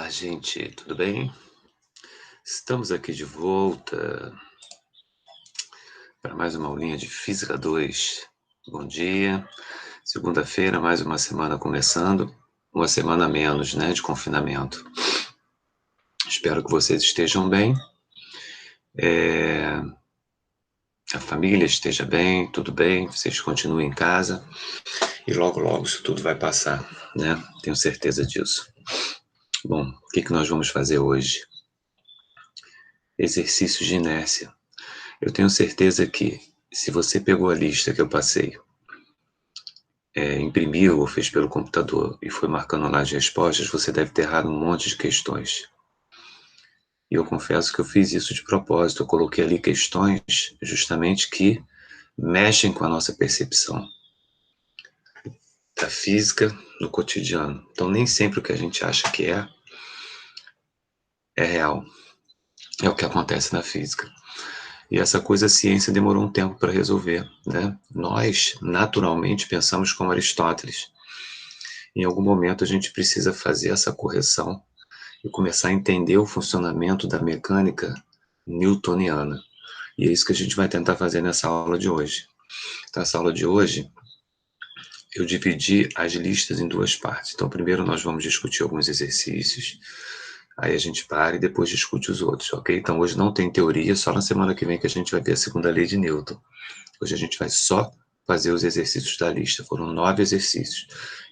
Olá, gente, tudo bem? Estamos aqui de volta para mais uma aulinha de Física 2. Bom dia. Segunda-feira, mais uma semana começando. Uma semana a menos, né, de confinamento. Espero que vocês estejam bem. A família esteja bem, tudo bem. Vocês continuem em casa. E logo, logo isso tudo vai passar, né? Tenho certeza disso. Bom, o que nós vamos fazer hoje? Exercícios de inércia. Eu tenho certeza que, se você pegou a lista que eu passei, imprimiu ou fez pelo computador e foi marcando lá as respostas, você deve ter errado um monte de questões. E eu confesso que eu fiz isso de propósito. Eu coloquei ali questões justamente que mexem com a nossa percepção da física no cotidiano. Então, nem sempre o que a gente acha que é real. É o que acontece na física. E essa coisa a ciência demorou um tempo para resolver, né? Nós, naturalmente, pensamos como Aristóteles. Em algum momento a gente precisa fazer essa correção e começar a entender o funcionamento da mecânica newtoniana. E é isso que a gente vai tentar fazer nessa aula de hoje. Então, essa aula de hoje, eu dividi as listas em duas partes. Então, primeiro nós vamos discutir alguns exercícios, aí a gente para e depois discute os outros, ok? Então, hoje não tem teoria, só na semana que vem que a gente vai ver a segunda lei de Newton. Hoje a gente vai só fazer os exercícios da lista. Foram 9 exercícios.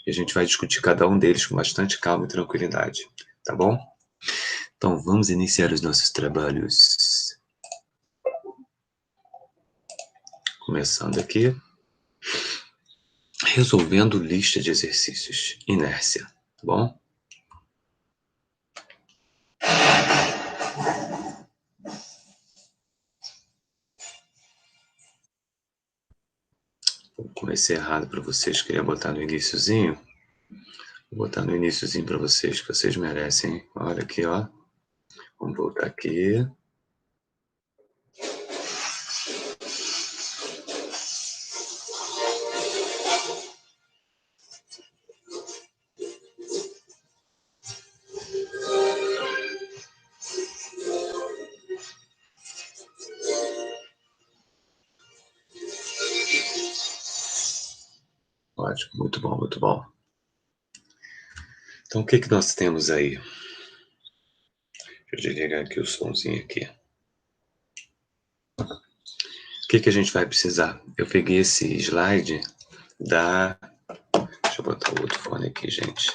E a gente vai discutir cada um deles com bastante calma e tranquilidade. Tá bom? Então, vamos iniciar os nossos trabalhos. Começando aqui. Resolvendo lista de exercícios. Inércia. Tá bom? Comecei errado para vocês. Queria botar no iniciozinho. Vou botar no iniciozinho para vocês, que vocês merecem. Hein? Olha aqui, ó. Vamos voltar aqui. Ótimo, muito bom, muito bom. Então, o que nós temos aí? Deixa eu desligar aqui o somzinho aqui. O que a gente vai precisar? Eu peguei esse slide da... Deixa eu botar o outro fone aqui, gente.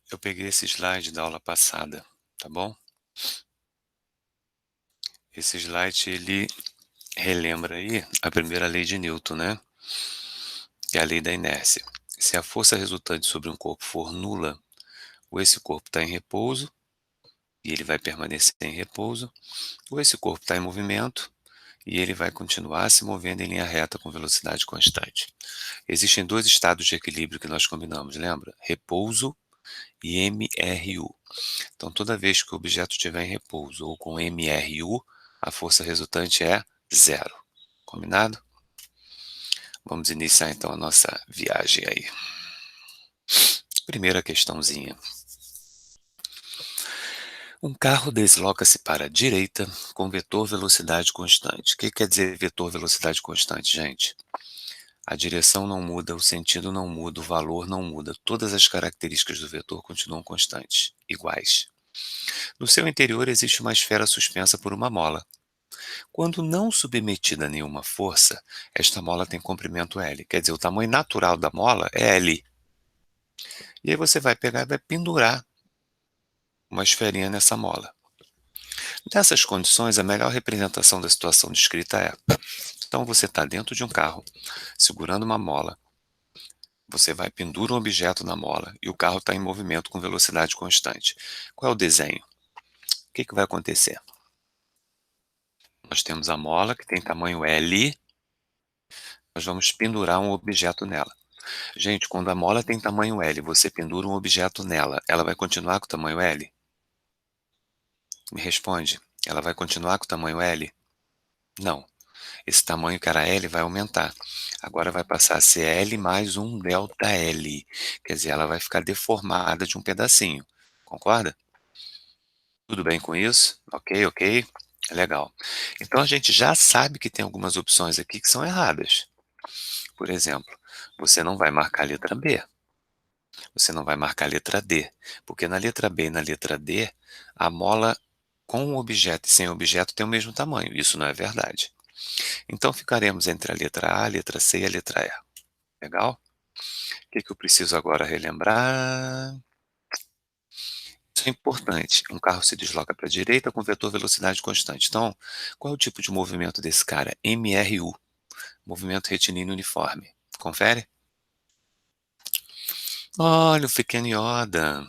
Eu peguei esse slide da aula passada, tá bom? Esse slide, ele relembra aí a primeira lei de Newton, né? Que é a lei da inércia. Se a força resultante sobre um corpo for nula, ou esse corpo está em repouso, e ele vai permanecer em repouso, ou esse corpo está em movimento, e ele vai continuar se movendo em linha reta com velocidade constante. Existem dois estados de equilíbrio que nós combinamos, lembra? Repouso e MRU. Então, toda vez que o objeto estiver em repouso ou com MRU, a força resultante é zero. Combinado? Vamos iniciar então a nossa viagem aí. Primeira questãozinha. Um carro desloca-se para a direita com vetor velocidade constante. O que quer dizer vetor velocidade constante, gente? A direção não muda, o sentido não muda, o valor não muda. Todas as características do vetor continuam constantes, iguais. No seu interior existe uma esfera suspensa por uma mola. Quando não submetida a nenhuma força, esta mola tem comprimento L. Quer dizer, o tamanho natural da mola é L. E aí você vai pegar e vai pendurar uma esferinha nessa mola. Nessas condições, a melhor representação da situação descrita é: então você está dentro de um carro, segurando uma mola, você vai pendura um objeto na mola e o carro está em movimento com velocidade constante. Qual é o desenho? O que vai acontecer? Nós temos a mola que tem tamanho L, nós vamos pendurar um objeto nela. Gente, quando a mola tem tamanho L, você pendura um objeto nela, ela vai continuar com o tamanho L? Me responde, ela vai continuar com o tamanho L? Não. Esse tamanho que era L vai aumentar. Agora vai passar a ser L mais um delta L. Quer dizer, ela vai ficar deformada de um pedacinho. Concorda? Tudo bem com isso? Ok, ok. Legal. Então a gente já sabe que tem algumas opções aqui que são erradas. Por exemplo, você não vai marcar a letra B, você não vai marcar a letra D, porque na letra B e na letra D, a mola com o objeto e sem objeto tem o mesmo tamanho. Isso não é verdade. Então ficaremos entre a letra A, a letra C e a letra E. Legal? O que que eu preciso agora relembrar? Isso é importante. Um carro se desloca para a direita com vetor velocidade constante. Então, qual é o tipo de movimento desse cara? MRU, movimento retilíneo uniforme. Confere? Olha, o pequeno Yoda.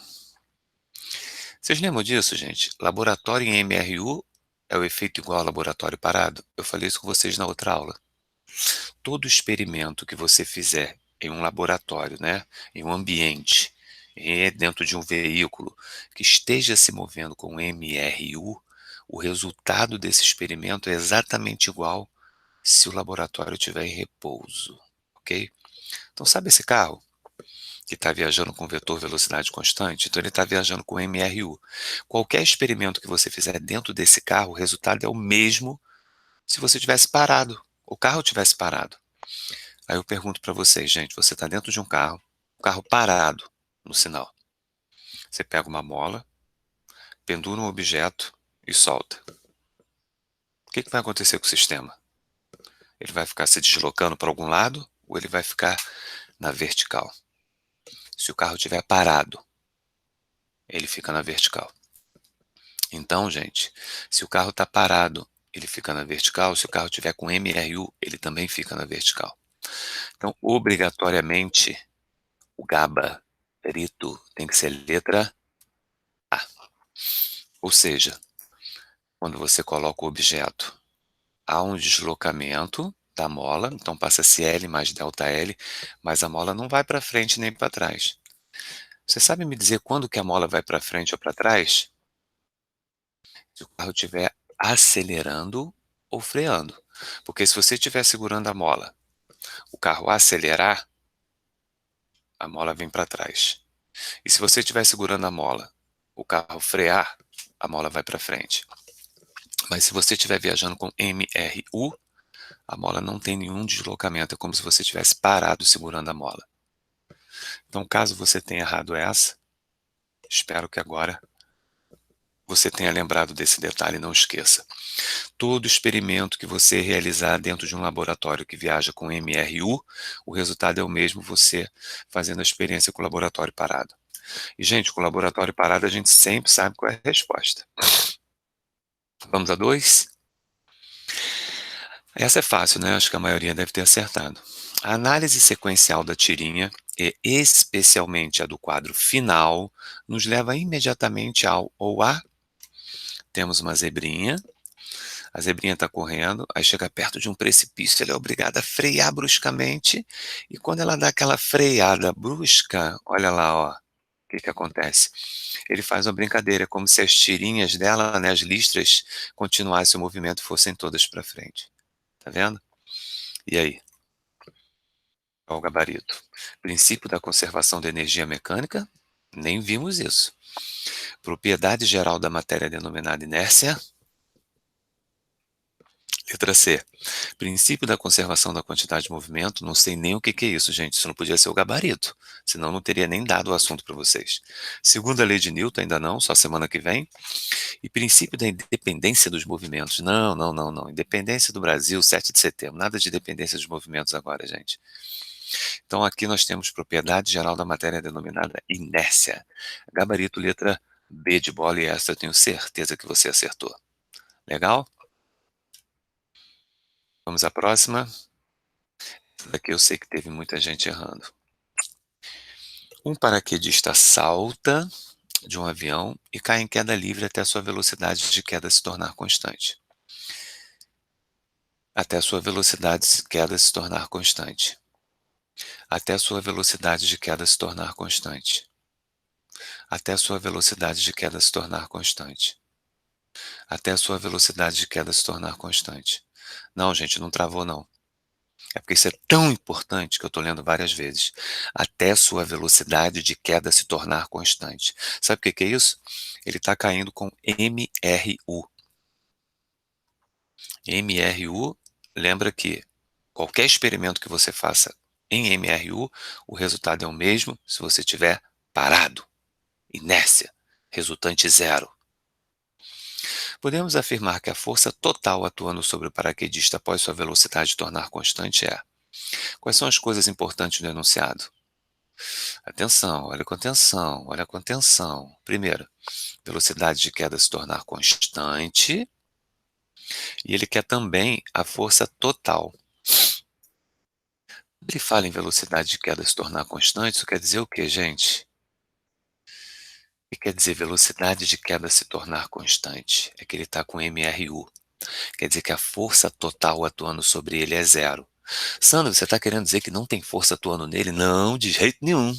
Vocês lembram disso, gente? Laboratório em MRU é o efeito igual ao laboratório parado? Eu falei isso com vocês na outra aula. Todo experimento que você fizer em um laboratório, né, em um ambiente, dentro de um veículo que esteja se movendo com MRU, o resultado desse experimento é exatamente igual se o laboratório estiver em repouso, ok? Então, sabe esse carro que está viajando com vetor velocidade constante? Então, ele está viajando com MRU. Qualquer experimento que você fizer dentro desse carro, o resultado é o mesmo se você tivesse parado, o carro tivesse parado. Aí eu pergunto para vocês, gente, você está dentro de um carro parado no sinal. Você pega uma mola, pendura um objeto e solta. O que que vai acontecer com o sistema? Ele vai ficar se deslocando para algum lado ou ele vai ficar na vertical? Se o carro estiver parado, ele fica na vertical. Então, gente, se o carro está parado, ele fica na vertical. Se o carro tiver com MRU, ele também fica na vertical. Então, obrigatoriamente, o gabarito tem que ser letra A. Ou seja, quando você coloca o objeto, há um deslocamento da mola, então passa a ser L mais delta L, mas a mola não vai para frente nem para trás. Você sabe me dizer quando que a mola vai para frente ou para trás? Se o carro estiver acelerando ou freando. Porque se você estiver segurando a mola, o carro acelerar, a mola vem para trás. E se você estiver segurando a mola, o carro frear, a mola vai para frente. Mas se você estiver viajando com MRU, a mola não tem nenhum deslocamento, é como se você tivesse parado segurando a mola. Então, caso você tenha errado essa, espero que agora você tenha lembrado desse detalhe, não esqueça. Todo experimento que você realizar dentro de um laboratório que viaja com MRU, o resultado é o mesmo você fazendo a experiência com o laboratório parado. E, gente, com o laboratório parado a gente sempre sabe qual é a resposta. Vamos a 2? Essa é fácil, né? Acho que a maioria deve ter acertado. A análise sequencial da tirinha, e especialmente a do quadro final, nos leva imediatamente ao ou a. Temos uma zebrinha, a zebrinha está correndo, aí chega perto de um precipício, ela é obrigada a frear bruscamente, e quando ela dá aquela freada brusca, olha lá, ó, o que que acontece? Ele faz uma brincadeira, como se as tirinhas dela, né, as listras, continuassem o movimento e fossem todas para frente. Tá vendo? E aí? Qual o gabarito? Princípio da conservação da energia mecânica? Nem vimos isso. Propriedade geral da matéria denominada inércia? Letra C. Princípio da conservação da quantidade de movimento? Não sei nem o que que é isso, gente. Isso não podia ser o gabarito. Senão não teria nem dado o assunto para vocês. Segunda lei de Newton, ainda não, só semana que vem. E princípio da independência dos movimentos? Não, não, não, não. Independência do Brasil, 7 de setembro. Nada de independência dos movimentos agora, gente. Então aqui nós temos propriedade geral da matéria denominada inércia. Gabarito letra B de bola e essa eu tenho certeza que você acertou. Legal? Vamos à próxima. Essa daqui eu sei que teve muita gente errando. Um paraquedista salta de um avião e cai em queda livre até sua velocidade de queda se tornar constante. Até sua velocidade de queda se tornar constante. Até sua velocidade de queda se tornar constante. Até sua velocidade de queda se tornar constante. Até sua velocidade de queda se tornar constante. Não, gente, não travou não. É porque isso é tão importante que eu estou lendo várias vezes. Até sua velocidade de queda se tornar constante. Sabe o que que é isso? Ele está caindo com MRU. MRU, lembra que qualquer experimento que você faça em MRU, o resultado é o mesmo se você estiver parado. Inércia. Resultante zero. Podemos afirmar que a força total atuando sobre o paraquedista após sua velocidade tornar constante é. Quais são as coisas importantes do enunciado? Atenção, olha com atenção, olha com atenção. Primeiro, velocidade de queda se tornar constante e ele quer também a força total. Quando ele fala em velocidade de queda se tornar constante, isso quer dizer o quê, gente? O que quer dizer velocidade de queda se tornar constante? É que ele está com MRU. Quer dizer que a força total atuando sobre ele é zero. Sandro, você está querendo dizer que não tem força atuando nele? Não, de jeito nenhum.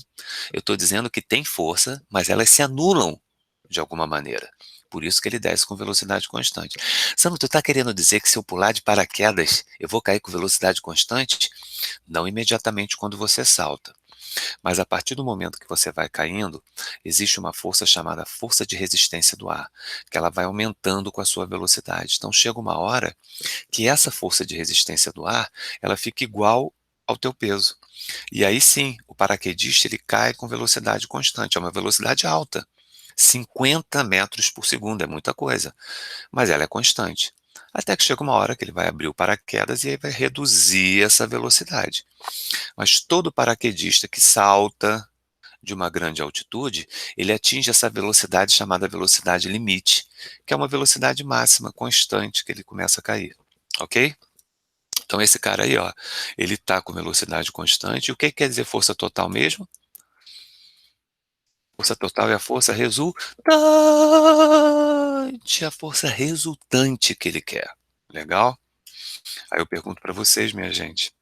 Eu estou dizendo que tem força, mas elas se anulam de alguma maneira. Por isso que ele desce com velocidade constante. Sandro, tu está querendo dizer que se eu pular de paraquedas, eu vou cair com velocidade constante? Não imediatamente quando você salta. Mas a partir do momento que você vai caindo, existe uma força chamada força de resistência do ar, que ela vai aumentando com a sua velocidade. Então chega uma hora que essa força de resistência do ar, ela fica igual ao teu peso. E aí sim, o paraquedista ele cai com velocidade constante, é uma velocidade alta. 50 metros por segundo, é muita coisa, mas ela é constante. Até que chega uma hora que ele vai abrir o paraquedas e aí vai reduzir essa velocidade. Mas todo paraquedista que salta de uma grande altitude, ele atinge essa velocidade chamada velocidade limite, que é uma velocidade máxima constante que ele começa a cair, ok? Então esse cara aí, ó, ele tá com velocidade constante. E o que quer dizer força total mesmo? Força total é a força resultante, a força resultante que ele quer. Legal? Aí eu pergunto para vocês, minha gente,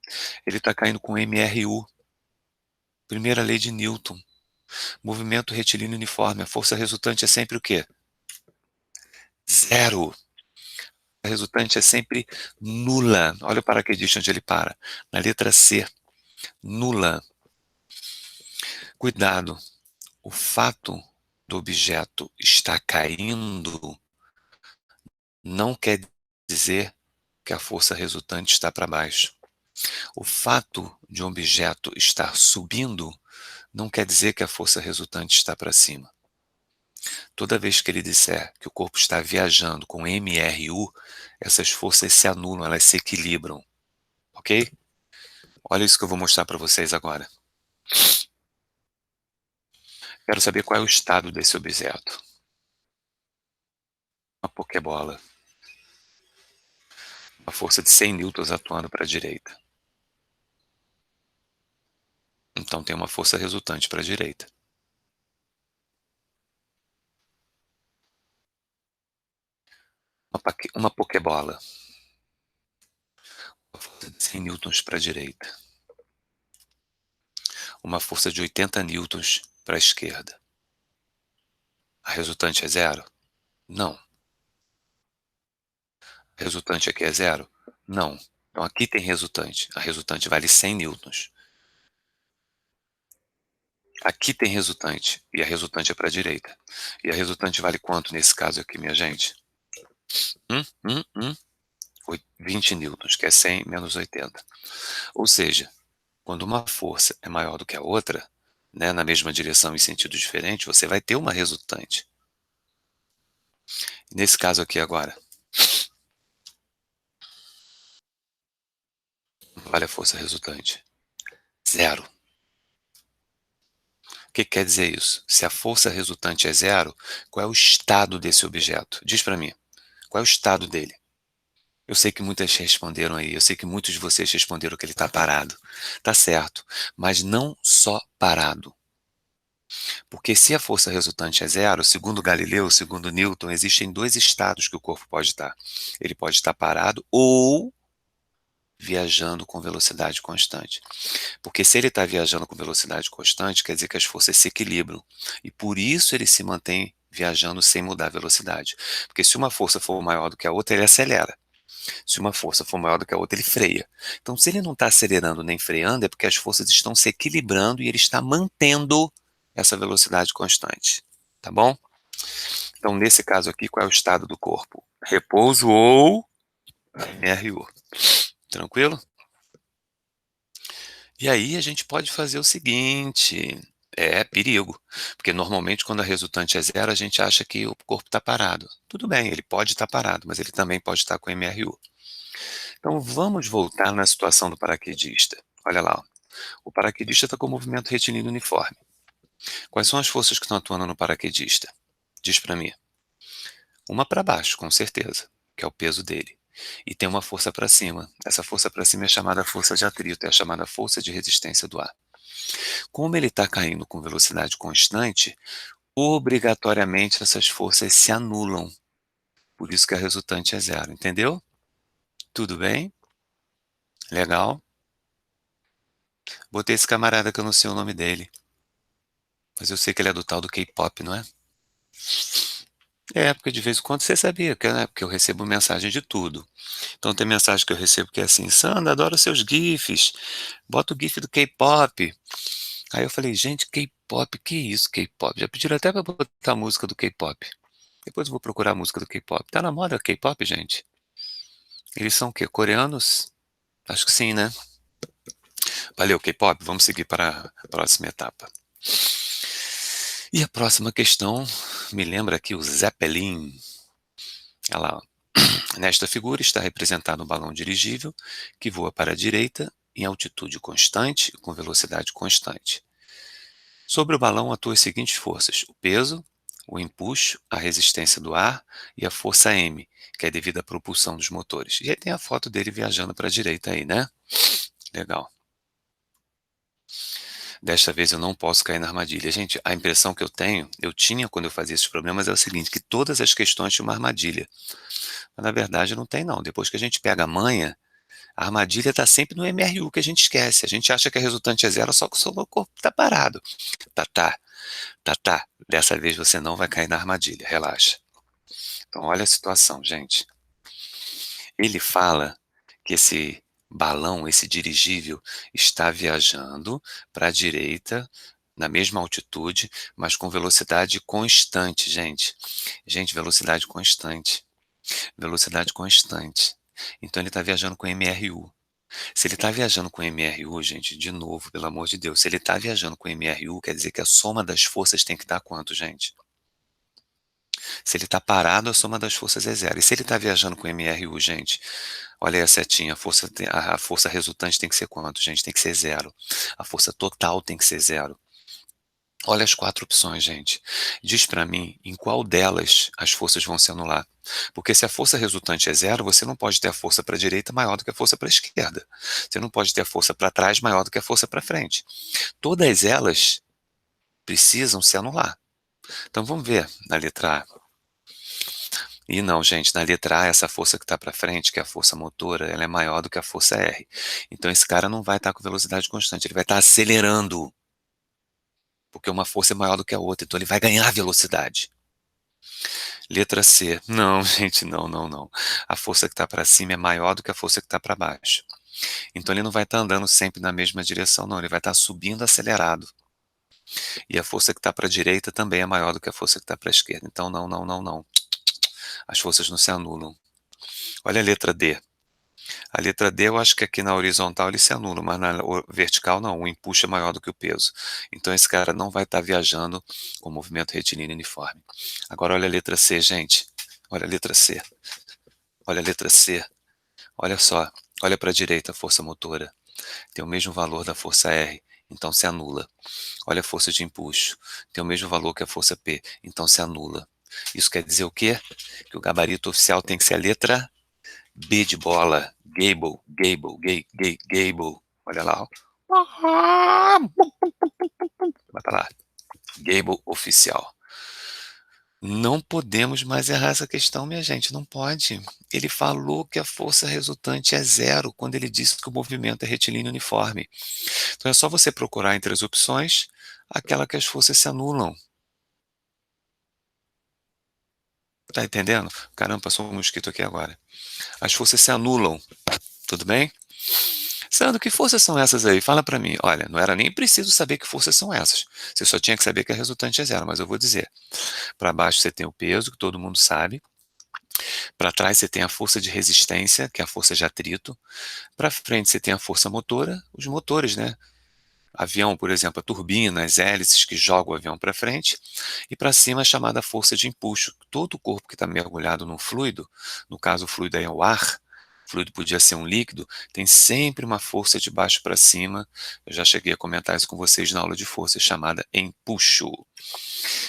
ele está caindo com MRU, primeira lei de Newton, movimento retilíneo uniforme. A força resultante é sempre o quê? Zero. A resultante é sempre nula. Olha o paraquedista onde ele para. Na letra C, nula. Cuidado. O fato do objeto estar caindo não quer dizer que a força resultante está para baixo. O fato de um objeto estar subindo não quer dizer que a força resultante está para cima. Toda vez que ele disser que o corpo está viajando com MRU, essas forças se anulam, elas se equilibram, ok? Olha isso que eu vou mostrar para vocês agora. Quero saber qual é o estado desse objeto. Uma pokebola. Uma força de 100 newtons atuando para a direita. Então tem uma força resultante para a direita. Uma pokebola. Uma força de 100 newtons para a direita. Uma força de 80 newtons para a esquerda. A resultante é zero? Não. A resultante aqui é zero? Não. Então aqui tem resultante. A resultante vale 100 newtons. Aqui tem resultante. E a resultante é para a direita. E a resultante vale quanto nesse caso aqui, minha gente? 20 newtons, que é 100 menos 80. Ou seja, quando uma força é maior do que a outra, né, na mesma direção em sentido diferente, você vai ter uma resultante. Nesse caso aqui agora, vale a força resultante? Zero. O que quer dizer isso? Se a força resultante é zero, qual é o estado desse objeto? Diz para mim, qual é o estado dele? Eu sei que muitas responderam aí, eu sei que muitos de vocês responderam que ele está parado. Tá certo, mas não só parado. Porque se a força resultante é zero, segundo Galileu, segundo Newton, existem dois estados que o corpo pode estar. Ele pode estar parado ou viajando com velocidade constante. Porque se ele está viajando com velocidade constante, quer dizer que as forças se equilibram. E por isso ele se mantém viajando sem mudar a velocidade. Porque se uma força for maior do que a outra, ele acelera. Se uma força for maior do que a outra, ele freia. Então, se ele não está acelerando nem freando, é porque as forças estão se equilibrando e ele está mantendo essa velocidade constante. Tá bom? Então, nesse caso aqui, qual é o estado do corpo? Repouso ou MRU. Tranquilo? E aí a gente pode fazer o seguinte, é perigo, porque normalmente quando a resultante é zero, a gente acha que o corpo está parado. Tudo bem, ele pode estar parado, mas ele também pode estar com MRU. Então vamos voltar na situação do paraquedista. Olha lá, ó. O paraquedista está com o movimento retilíneo uniforme. Quais são as forças que estão atuando no paraquedista? Diz para mim. Uma para baixo, com certeza, que é o peso dele. E tem uma força para cima. Essa força para cima é chamada força de atrito, é a chamada força de resistência do ar. Como ele está caindo com velocidade constante, obrigatoriamente essas forças se anulam. Por isso que a resultante é zero, entendeu? Tudo bem? Legal? Botei esse camarada que eu não sei o nome dele, mas eu sei que ele é do tal do K-pop, não é? É, porque de vez em quando você sabia, que, né? Porque eu recebo mensagem de tudo. Então tem mensagem que eu recebo que é assim, Sandra, adoro seus GIFs, bota o GIF do K-pop. Aí eu falei, gente, K-pop, que isso, K-pop? Já pediram até pra botar a música do K-pop. Depois eu vou procurar a música do K-pop. Tá na moda K-pop, gente? Eles são o quê? Coreanos? Acho que sim, né? Valeu, K-pop. Vamos seguir para a próxima etapa. E a próxima questão me lembra aqui o Zeppelin. Olha lá, ó. Nesta figura está representado um balão dirigível que voa para a direita em altitude constante e com velocidade constante. Sobre o balão atuam as seguintes forças: o peso, o empuxo, a resistência do ar e a força M, que é devido à propulsão dos motores. E aí tem a foto dele viajando para a direita aí, né? Legal. Desta vez eu não posso cair na armadilha. Gente, a impressão que eu tinha quando eu fazia esses problemas é o seguinte, que todas as questões tinham uma armadilha. Mas na verdade não tem não. Depois que a gente pega a manha, a armadilha está sempre no MRU que a gente esquece. A gente acha que a resultante é zero, só que o seu corpo está parado. Tá, tá, tá, tá. Dessa vez você não vai cair na armadilha, relaxa. Então olha a situação, gente. Ele fala que esse balão, esse dirigível, está viajando para a direita, na mesma altitude, mas com velocidade constante, gente. Gente, velocidade constante. Velocidade constante. Então ele está viajando com MRU. Se ele está viajando com MRU, gente, de novo, pelo amor de Deus, se ele está viajando com MRU, quer dizer que a soma das forças tem que dar quanto, gente? Se ele está parado, a soma das forças é zero. E se ele está viajando com MRU, gente, olha aí a setinha, a força resultante tem que ser quanto, gente? Tem que ser zero. A força total tem que ser zero. Olha as quatro opções, gente. Diz para mim em qual delas as forças vão se anular. Porque se a força resultante é zero, você não pode ter a força para a direita maior do que a força para a esquerda. Você não pode ter a força para trás maior do que a força para frente. Todas elas precisam se anular. Então vamos ver na letra A. E não, gente, na letra A, essa força que está para frente, que é a força motora, ela é maior do que a força R. Então esse cara não vai estar com velocidade constante, ele vai estar acelerando, porque uma força é maior do que a outra, então ele vai ganhar velocidade. Letra C. Não, gente, não, não, não. A força que está para cima é maior do que a força que está para baixo. Então ele não vai estar andando sempre na mesma direção, não. Ele vai estar subindo acelerado. E a força que está para a direita também é maior do que a força que está para a esquerda. Então não, não, não, não. As forças não se anulam. Olha a letra D. A letra D eu acho que aqui na horizontal ele se anula, mas na vertical não. O empuxo é maior do que o peso. Então esse cara não vai estar viajando com movimento retilíneo uniforme. Agora olha a letra C, gente. Olha a letra C. Olha a letra C. Olha só, olha para a direita a força motora. Tem o mesmo valor da força R, então se anula. Olha a força de empuxo. Tem o mesmo valor que a força P, então se anula. Isso quer dizer o quê? Que o gabarito oficial tem que ser a letra B de bola. Gable, Gable, Gable. Olha lá, ó. Vai para lá. Gable oficial. Não podemos mais errar essa questão, minha gente, não pode. Ele falou que a força resultante é zero quando ele disse que o movimento é retilíneo uniforme. Então é só você procurar entre as opções aquela que as forças se anulam. Tá entendendo? Caramba, passou um mosquito aqui agora. As forças se anulam, tudo bem? Sandro, que forças são essas aí? Fala pra mim. Olha, não era nem preciso saber que forças são essas. Você só tinha que saber que a resultante é zero, mas eu vou dizer. Para baixo você tem o peso, que todo mundo sabe. Para trás você tem a força de resistência, que é a força de atrito. Para frente você tem a força motora, os motores, né? Avião, por exemplo, a turbina, as hélices que jogam o avião para frente. E para cima a chamada força de empuxo. Todo o corpo que está mergulhado num fluido, no caso o fluido aí é o ar, o fluido podia ser um líquido, tem sempre uma força de baixo para cima. Eu já cheguei a comentar isso com vocês na aula de força, chamada empuxo.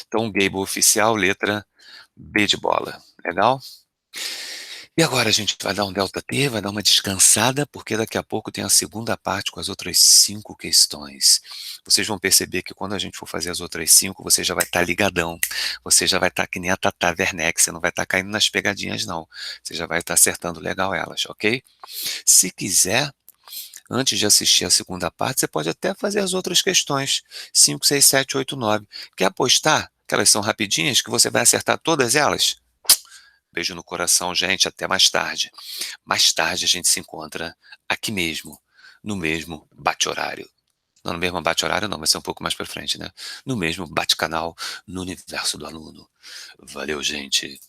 Então, Gable oficial, letra B de bola. Legal? E agora a gente vai dar um delta T, vai dar uma descansada, porque daqui a pouco tem a segunda parte com as outras 5 questões. Vocês vão perceber que quando a gente for fazer as outras 5, você já vai estar ligadão. Você já vai estar que nem a Tata Werneck, você não vai estar caindo nas pegadinhas, não. Você já vai estar acertando legal elas, ok? Se quiser, antes de assistir a segunda parte, você pode até fazer as outras questões. 5, 6, 7, 8, 9. Quer apostar que elas são rapidinhas, que você vai acertar todas elas? Beijo no coração, gente. Até mais tarde. Mais tarde a gente se encontra aqui mesmo, no mesmo bate-horário. Não, no mesmo bate-horário não, vai ser um pouco mais pra frente, né? No mesmo bate-canal, no universo do aluno. Valeu, gente.